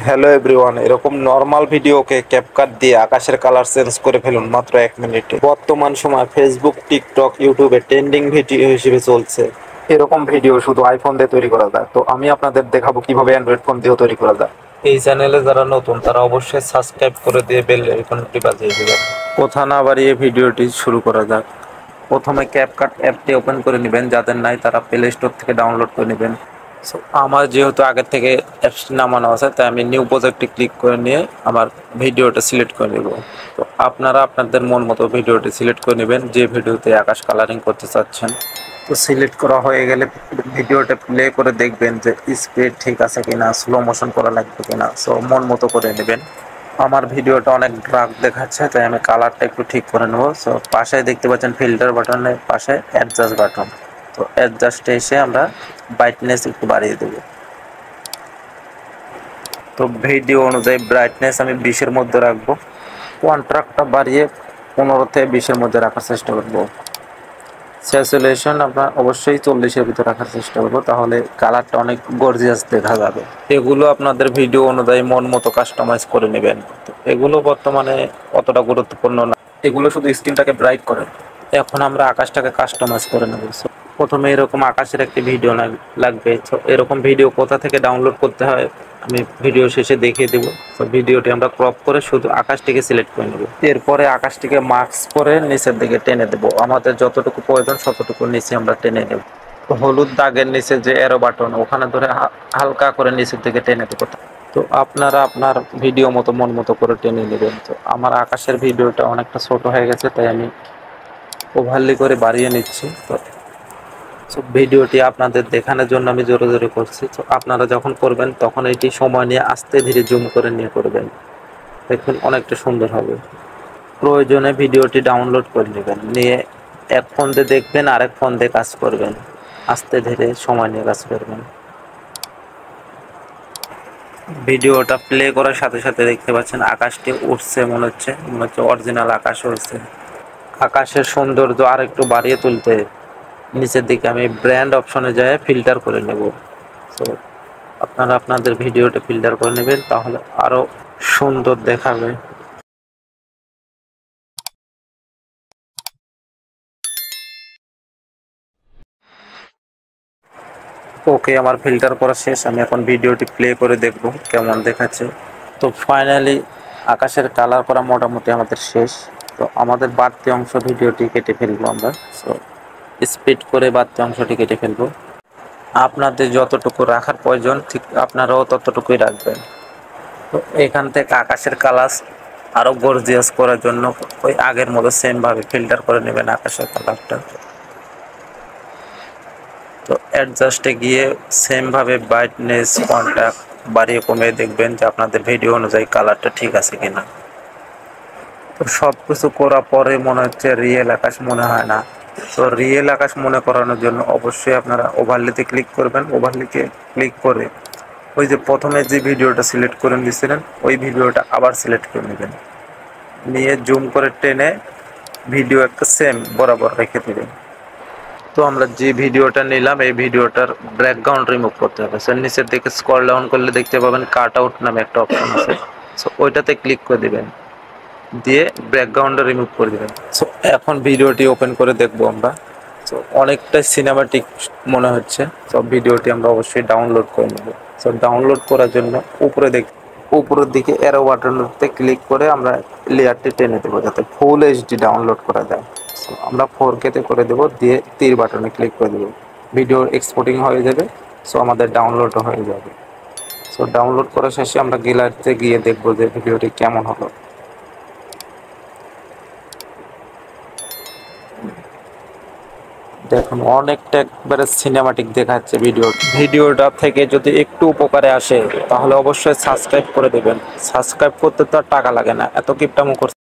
Hello everyone, এরকম normal ভিডিওকে CapCut দিয়ে আকাশের কালার চেঞ্জ করে ফেলুন মাত্র 1 মিনিটে। বর্তমান সময় ফেসবুক, টিকটক, ইউটিউবে ট্রেন্ডিং ভিডিও হিসেবে চলছে। এরকম ভিডিও শুধু আইফোন দিয়ে তৈরি করা যায়। তো আমি আপনাদের দেখাবো কিভাবে অ্যান্ড্রয়েড ফোন দিয়েও তৈরি করা যায়। এই চ্যানেলে যারা নতুন তারা অবশ্যই সাবস্ক্রাইব করে দিয়ে বেল আইকনটি বাজিয়ে দেবেন। কথা না বাড়িয়ে ভিডিওটি শুরু করা যাক। প্রথমে ক্যাপকাট অ্যাপটি ওপেন করে নেবেন, যাদের নাই তারা প্লে স্টোর থেকে ডাউনলোড করে নেবেন। সো আমার যেহেতু আগের থেকে অ্যাপসটি নামানো আছে, তাই আমি নিউ প্রজেক্টে ক্লিক করে নিয়ে আমার ভিডিওটা সিলেক্ট করে নেব। তো আপনারা আপনাদের মন মতো ভিডিওটি সিলেক্ট করে নেবেন, যে ভিডিওতে আকাশ কালারিং করতে চাচ্ছেন। তো সিলেক্ট করা হয়ে গেলে ভিডিওটা প্লে করে দেখবেন যে স্পিড ঠিক আছে কিনা, স্লো মোশন করা লাগবে কিনা। সো মন মতো করে নেবেন। আমার ভিডিওটা অনেক ডার্ক দেখাচ্ছে, তাই আমি কালারটা একটু ঠিক করে নেব। সো পাশে দেখতে পাচ্ছেন ফিল্টার বাটনের পাশে অ্যাডজাস্ট বাটন। তো অ্যাডজাস্টে এসে আমরা ব্রাইটনেস একটু বাড়িয়ে দেব। তো ভিডিও অনুযায়ী ব্রাইটনেস আমি 20-এর মধ্যে রাখবো। কন্ট্রাস্টটা বাড়িয়ে 15 থেকে 20-এর মধ্যে রাখার চেষ্টা করব। স্যাচুরেশন আমরা অবশ্যই 40-এর ভিতরে রাখার চেষ্টা করব, তাহলে কালারটা অনেক গর্জিয়াস দেখা যাবে। এগুলো আপনাদের ভিডিও অনুযায়ী মন মতো কাস্টমাইজ করে নেবেন। তো এগুলো বর্তমানে অতটা গুরুত্বপূর্ণ না, এগুলো শুধু স্ক্রিনটাকে ব্রাইট করে। এখন আমরা আকাশটাকে কাস্টমাইজ করে নেব। প্রথমে এরকম আকাশের একটি ভিডিও লাগবে। তো এরকম ভিডিও কোথা থেকে ডাউনলোড করতে হয় আমি ভিডিও শেষে দেখিয়ে দেব। তো ভিডিওটি আমরা ক্রপ করে শুধু আকাশটিকে সিলেক্ট করে নেব। এরপরে আকাশটিকে মার্কস করে নিচের দিকে টেনে দেব। আমাদের যতটুকু প্রয়োজন ততটুকু নিচে আমরা টেনে নেব। হলুদ দাগের নিচে যে অ্যারো বাটন, ওখানে ধরে হালকা করে নিচের দিকে টেনে দেব। তো আপনারা আপনার ভিডিও মতো মন মতো করে টেনে নেবেন। তো আমার আকাশের ভিডিওটা অনেকটা ছোট হয়ে গেছে, তাই আমি ওভারলি করে বাড়িয়ে নিচ্ছি। তো ভিডিওটি আপনাদের দেখানোর জন্য আমি জোরে জোরে করছি। তো আপনারা যখন করবেন তখন এটি সময় নিয়ে আস্তে ধীরে জুম করে নিয়ে করবেন, দেখুন অনেকটা সুন্দর হবে। প্রয়োজনে ভিডিওটি ডাউনলোড করে নেবেন, নিয়ে এক ফোন দিয়ে দেখবেন, আরেক ফোন দিয়ে কাজ করবেন, আস্তে ধীরে সময় নিয়ে কাজ করবেন। ভিডিওটা প্লে করার সাথে সাথে দেখতে পাচ্ছেন আকাশটি উঠছে, মনে হচ্ছে অরিজিনাল আকাশ উঠছে। আকাশের সৌন্দর্য আর একটু বাড়িয়ে তুলতে নিচের দিকে আমি ব্র্যান্ড অপশনে যাই ফিল্টার করে নেব। তো আপনারা আপনাদের ভিডিওটা ফিল্টার করে নেবেন, তাহলে আরো সুন্দর দেখাবে। ওকে, আমার ফিল্টার করা শেষ। আমি এখন ভিডিওটি প্লে করে দেখব কেমন দেখাচ্ছে। তো ফাইনালি আকাশের কালার করা মোটামুটি আমাদের শেষ। তো আমাদের বাড়তি অংশ ভিডিওটি কেটে ফেলবো আমরা। সো স্পিড করে বাড়তি অংশটি কেটে ফেলবো। আপনাদের যতটুকু রাখার প্রয়োজন ঠিক আপনারাও ততটুকুই রাখবেন। তো এখান থেকে আকাশের কালার আরো গর্জিয়াস করার জন্য ওই আগের মতো সেম ভাবে ফিল্টার করে নেবেন আকাশের কালারটা। তো অ্যাডজাস্টে গিয়ে সেম ভাবে ব্রাইটনেস কন্ট্রাস্ট বাড়িয়ে কমিয়ে দেখবেন যে আপনাদের ভিডিও অনুযায়ী কালারটা ঠিক আছে কিনা। তো সব কিছু করার পরে মনে হচ্ছে রিয়েল আকাশ মনে হয় না। তো রিয়েল আকাশ মনে করানোর জন্য অবশ্যই আপনারা ওভারলেতে ক্লিক করবেন। ওভারলেতে ক্লিক করে ওই যে প্রথমে যে ভিডিওটা সিলেক্ট করে নিয়েছিলেন ওই ভিডিওটা আবার সিলেক্ট করে নেবেন, নিয়ে জুম করে টেনে ভিডিও একটা সেম বরাবর রেখে দেবেন। তো আমরা যে ভিডিওটা নিলাম এই ভিডিওটার ব্যাকগ্রাউন্ড রিমুভ করতে হবে। সো নিচের দিকে স্ক্রল ডাউন করলে দেখতে পাবেন কাট আউট নামে একটা অপশন আছে। সো ওইটাতে ক্লিক করে দিবেন, দিয়ে ব্যাকগ্রাউন্ডটা রিমুভ করে দিবেন। সো এখন ভিডিওটি ওপেন করে দেখবো আমরা। সো অনেকটাই সিনেমাটিক মনে হচ্ছে। সব ভিডিওটি আমরা অবশ্যই ডাউনলোড করে নেব। সো ডাউনলোড করার জন্য উপরের দিকে অ্যারো বাটনতে ক্লিক করে আমরা লেয়ারটি টেনে দেবো যাতে ফুল এইচডি ডাউনলোড করা যায়। সো আমরা 4K তে করে দেবো, দিয়ে তীর বাটনে ক্লিক করে দেবো। ভিডিও এক্সপোর্টিং হয়ে যাবে। সো আমাদের ডাউনলোডও হয়ে যাবে। সো ডাউনলোড করা শেষে আমরা গ্যালারিতে গিয়ে দেখবো যে ভিডিওটি কেমন হলো। দেখুন অনেকটা একবারে সিনেমাটিক দেখাচ্ছে ভিডিওটা থেকে যদি একটু উপকারে আসে তাহলে অবশ্যই সাবস্ক্রাইব করে দেবেন। সাবস্ক্রাইব করতে তো আর টাকা লাগে না, এত কিপটামো করতে